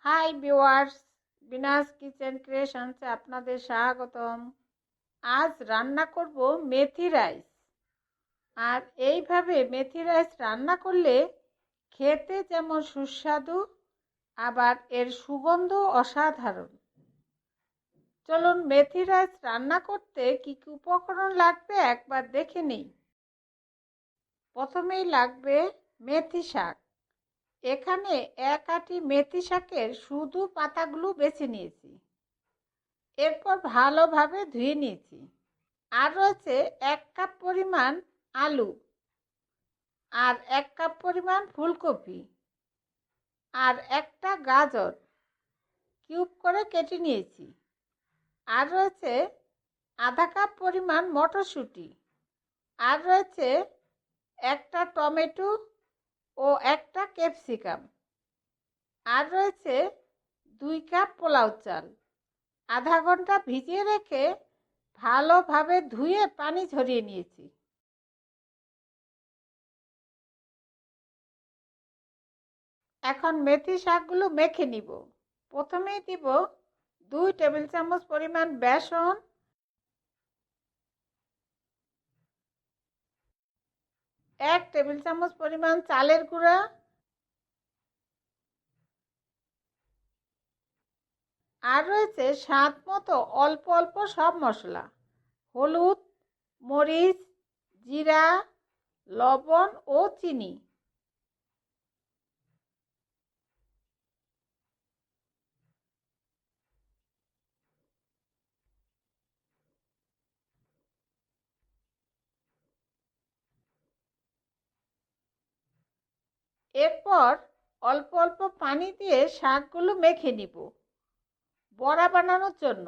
Hi viewers, Binas kitchen ক্রিয়েশনসে আপনাদের স্বাগতম। আজ রান্না করব মেথি রাইস। আর এইভাবে মেথি রাইস রান্না করলে খেতে যেমন সুস্বাদু, আবার এর সুগন্ধ অসাধারণ। চলুন মেথি রাইস রান্না করতে কী কী উপকরণ লাগবে একবার দেখে নিই। প্রথমেই লাগবে মেথি শাক। এখানে এক আঁটি মেথি শাকের শুধু পাতাগুলো বেছে নিয়েছি। এরপর ভালোভাবে ধুয়ে নিয়েছি। আর রয়েছে 1 কাপ পরিমাণ আলু, আর 1 কাপ পরিমাণ ফুলকপি, আর একটা গাজর কিউব করে কেটে নিয়েছি। আর রয়েছে আধা কাপ পরিমাণ মটরশুঁটি, আর রয়েছে একটা টমেটো ও একটা ক্যাপসিকাম, আর রয়েছে 2 কাপ পোলাও চাল। আধা ঘন্টা ভিজিয়ে রেখে ভালোভাবে ধুয়ে পানি ঝরিয়ে নিয়েছি। এখন মেথি শাকগুলো মেখে নিব। প্রথমেই দিব 2 টেবিল চামচ পরিমাণ বেসন, 1 টেবিল চামচ পরিমাণ চালের গুঁড়া, আর রয়েছে স্বাদ মতো অল্প অল্প সব মশলা: হলুদ, মরিচ, জিরা, লবণ ও চিনি। এরপর অল্প অল্প পানি দিয়ে শাকগুলো মেখে নিব বড়া বানানোর জন্য।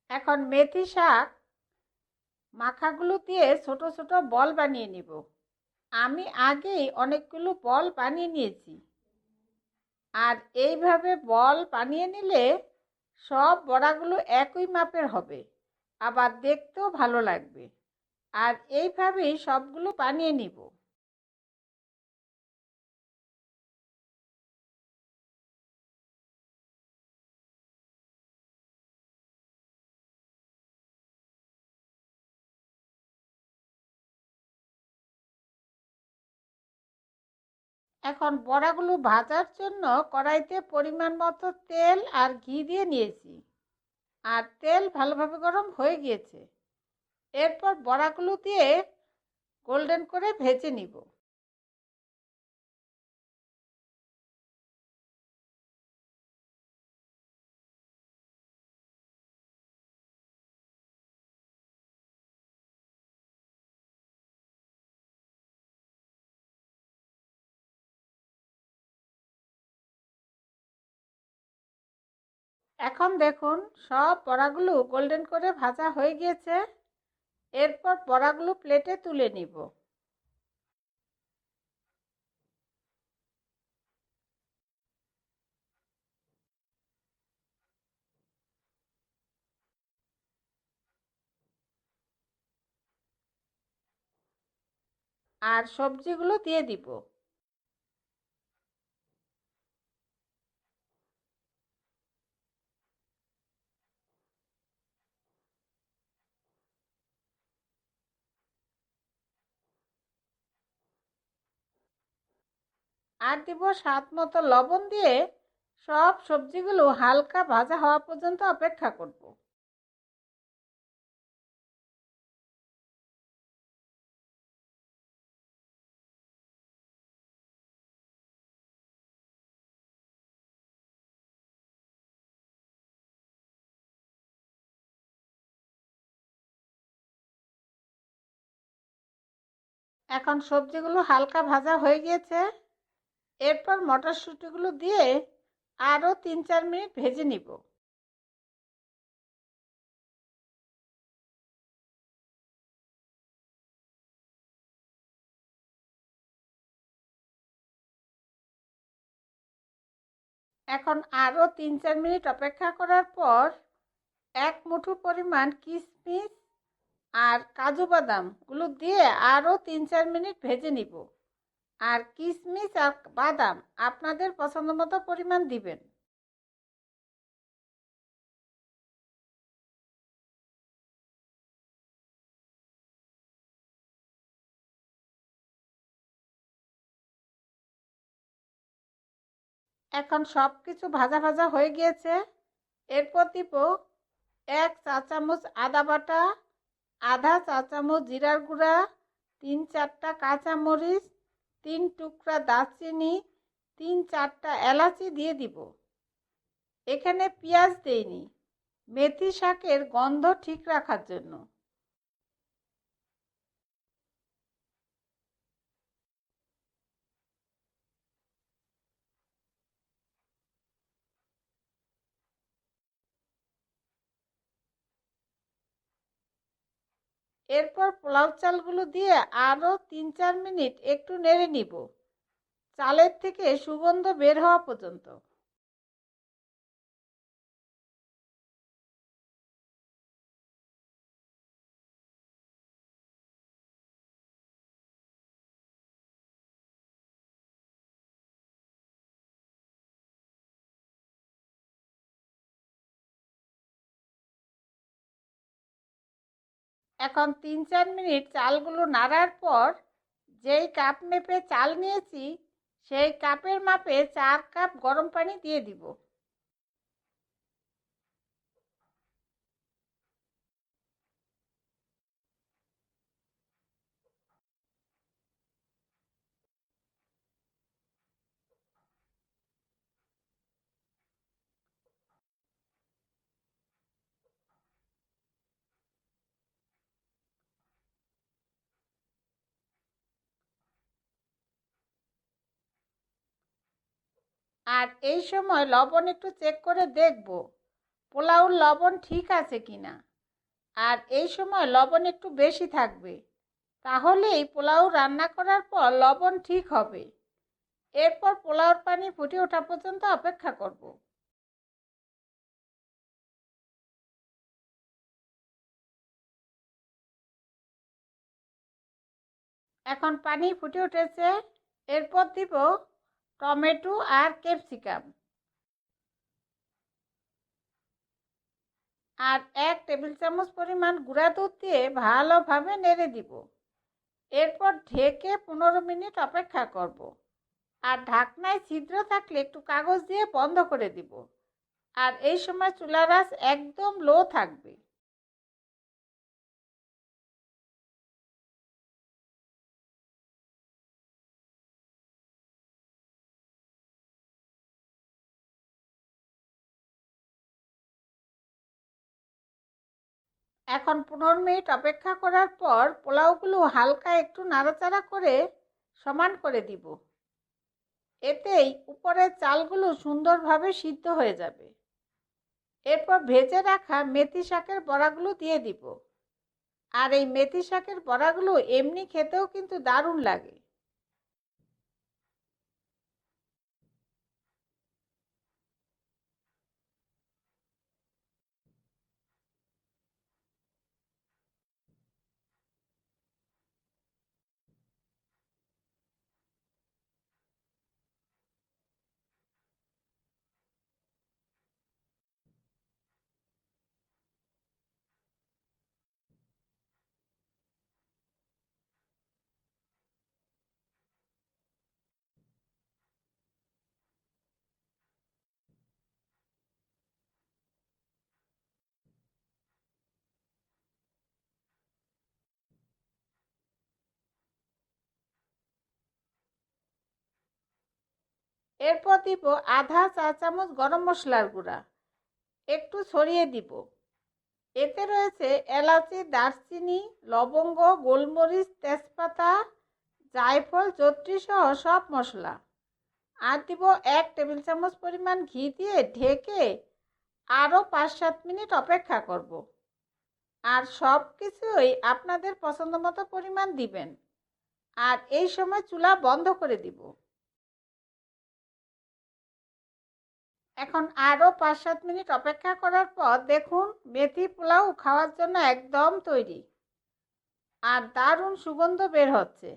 এখন মেথি শাক মাখাগুলো দিয়ে ছোট ছোট বল বানিয়ে নিব। আমি আগেই অনেকগুলো বল বানিয়ে নিয়েছি। আর এইভাবে বল বানিয়ে নিলে সব বড়াগুলো একই মাপের হবে, আবার দেখতেও ভালো লাগবে। আর এইভাবেই সবগুলো বানিয়ে নিব। এখন বড়াগুলো ভাজার জন্য কড়াইতে পরিমাণ মতো তেল আর ঘি দিয়ে নিয়েছি। আর তেল ভালোভাবে গরম হয়ে গিয়েছে। এরপর বড়াগুলো দিয়ে গোল্ডেন করে ভেজে নিব। এখন দেখুন সব বড়াগুলো গোল্ডেন করে ভাজা হয়ে গিয়েছে। এরপর বড়াগুলো প্লেটে তুলে নিব। আর সবজিগুলো দিয়ে দিব। আর দিব স্বাদ মতো লবণ দিয়ে সব সবজিগুলো হালকা ভাজা হওয়া পর্যন্ত অপেক্ষা করব। এখন সবজিগুলো হালকা ভাজা হয়ে গিয়েছে। এরপর মটরশুঁটিগুলো দিয়ে আরও 3-4 মিনিট ভেজে নিব। এখন আরও 3-4 মিনিট অপেক্ষা করার পর এক মুঠো পরিমাণ কিশমিশ আর কাজু বাদামগুলো দিয়ে আরও 3-4 মিনিট ভেজে নিব। আর কিশমিশ আর বাদাম আপনাদের পছন্দ মতো পরিমাণ দিবেন। এখন সব কিছু ভাজা ভাজা হয়ে গিয়েছে। এরপর দিব 1 চা চামচ আদা বাটা, আধা চা চামচ জিরার গুঁড়া, 3-4টা কাঁচামরিচ, 3 টুকরা দারচিনি, 3-4টা এলাচি দিয়ে দিব। এখানে পেঁয়াজ দেইনি, মেথি শাকের গন্ধ ঠিক রাখার জন্য। এরপর পোলাও চালগুলো দিয়ে আরও 3-4 মিনিট একটু নেড়ে নিব, চালের থেকে সুগন্ধ বের হওয়া পর্যন্ত। এখন 3-4 মিনিট চালগুলো নাড়ার পর যেই কাপ মেপে চাল নিয়েছি সেই কাপের মাপে 4 কাপ গরম পানি দিয়ে দিব। আর এই সময় লবণ একটু চেক করে দেখব পোলাওর লবণ ঠিক আছে কিনা। আর এই সময় লবণ একটু বেশি থাকবে, তাহলেই পোলাও রান্না করার পর লবণ ঠিক হবে। এরপর পোলাওর পানি ফুটে ওঠা পর্যন্ত অপেক্ষা করব। এখন পানি ফুটে উঠেছে। এরপর দিব টমেটো আর ক্যাপসিকাম আর 1 টেবিল চামচ পরিমাণ গুঁড়া দুধ দিয়ে ভালোভাবে নেড়ে দিব। এরপর ঢেকে 15 মিনিট অপেক্ষা করব। আর ঢাকনায় ছিদ্র থাকলে একটু কাগজ দিয়ে বন্ধ করে দিব। আর এই সময় চুলার আঁচ একদম লো থাকবে। এখন 15 মিনিট অপেক্ষা করার পর পোলাওগুলো হালকা একটু নাড়াচাড়া করে সমান করে দিব। এতেই উপরের চালগুলো সুন্দরভাবে সিদ্ধ হয়ে যাবে। এরপর ভেজে রাখা মেথি শাকের বড়াগুলো দিয়ে দিব। আর এই মেথি শাকের বড়াগুলো এমনি খেতেও কিন্তু দারুণ লাগে। এরপর দিব আধা চা চামচ গরম মশলার গুঁড়া, একটু ছড়িয়ে দিব। এতে রয়েছে এলাচি, দারচিনি, লবঙ্গ, গোলমরিচ, তেজপাতা, জায়ফল, জত্রি সহ সব মশলা। আর দিব 1 টেবিল চামচ পরিমাণ ঘি দিয়ে ঢেকে আরও 5-7 মিনিট অপেক্ষা করব। আর সব কিছুই আপনাদের পছন্দ মতো পরিমাণ দিবেন। আর এই সময় চুলা বন্ধ করে দিব। এখন আরও 5-7 মিনিট অপেক্ষা করার পর দেখুন মেথি পোলাও খাওয়ার জন্য একদম তৈরি। আর দারুণ সুগন্ধ বের হচ্ছে।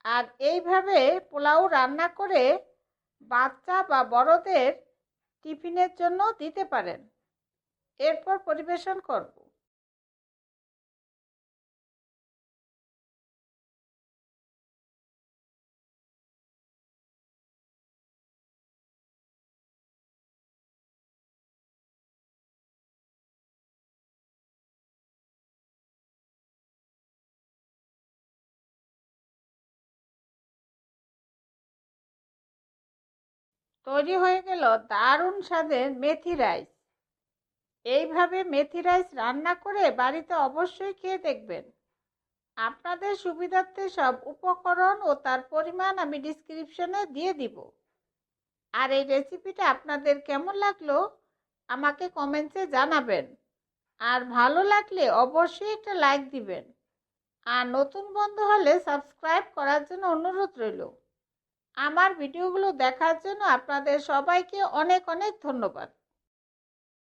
আর এইভাবে পোলাও রান্না করে বাচ্চা বা বড়দের টিফিনের জন্য দিতে পারেন। এরপর পরিবেশন করব। তৈরি হয়ে গেল দারুণ স্বাদের মেথি রাইস। এইভাবে মেথি রাইস রান্না করে বাড়িতে অবশ্যই খেয়ে দেখবেন। আপনাদের সুবিধার্থে সব উপকরণ ও তার পরিমাণ আমি ডিসক্রিপশনে দিয়ে দিব। আর এই রেসিপিটা আপনাদের কেমন লাগলো আমাকে কমেন্টে জানাবেন। আর ভালো লাগলে অবশ্যই একটা লাইক দিবেন। আর নতুন বন্ধু হলে সাবস্ক্রাইব করার জন্য অনুরোধ রইল। আমার ভিডিওগুলো দেখার জন্য আপনাদের সবাইকে অনেক অনেক ধন্যবাদ।